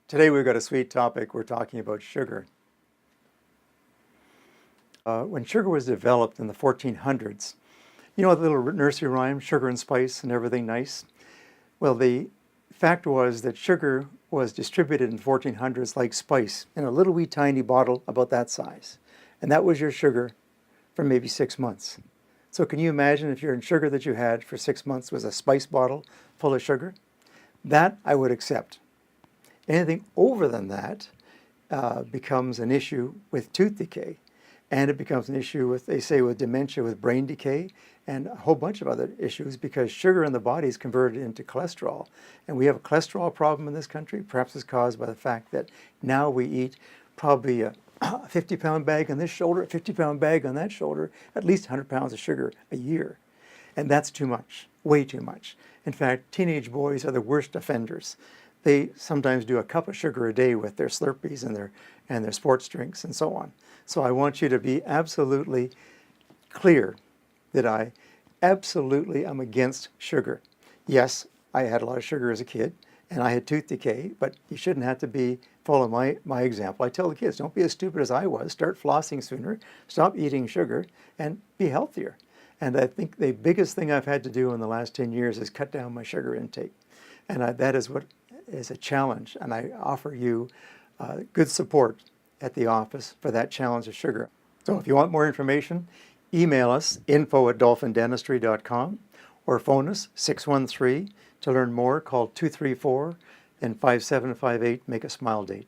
Today we've got a sweet topic. We're talking about sugar. When sugar was developed in the 1400s, you know the little nursery rhyme, sugar and spice and everything nice? Well, the fact was that sugar was distributed in the 1400s like spice in a little wee tiny bottle about that size. And that was your sugar for maybe 6 months. So can you imagine if your sugar that you had for 6 months was a spice bottle full of sugar? That I would accept. Anything over than that becomes an issue with tooth decay. And it becomes an issue with, they say, with dementia, with brain decay, and a whole bunch of other issues because sugar in the body is converted into cholesterol. And we have a cholesterol problem in this country. Perhaps it's caused by the fact that now we eat probably a 50-pound bag on this shoulder, a 50-pound bag on that shoulder, at least 100 pounds of sugar a year. And that's too much, way too much. In fact, teenage boys are the worst offenders. They sometimes do a cup of sugar a day with their Slurpees and their sports drinks and so on. So I want you to be absolutely clear that I absolutely am against sugar. Yes, I had a lot of sugar as a kid and I had tooth decay, but you shouldn't have to follow my example. I tell the kids, don't be as stupid as I was. Start flossing sooner, stop eating sugar, and be healthier. And I think the biggest thing I've had to do in the last 10 years is cut down my sugar intake. And that is what is a challenge, and I offer you good support at the office for that challenge of sugar. So if you want more information, email us info@dolphindentistry.com or phone us 613 to learn more. Call 234 and 5758. Make a smile date.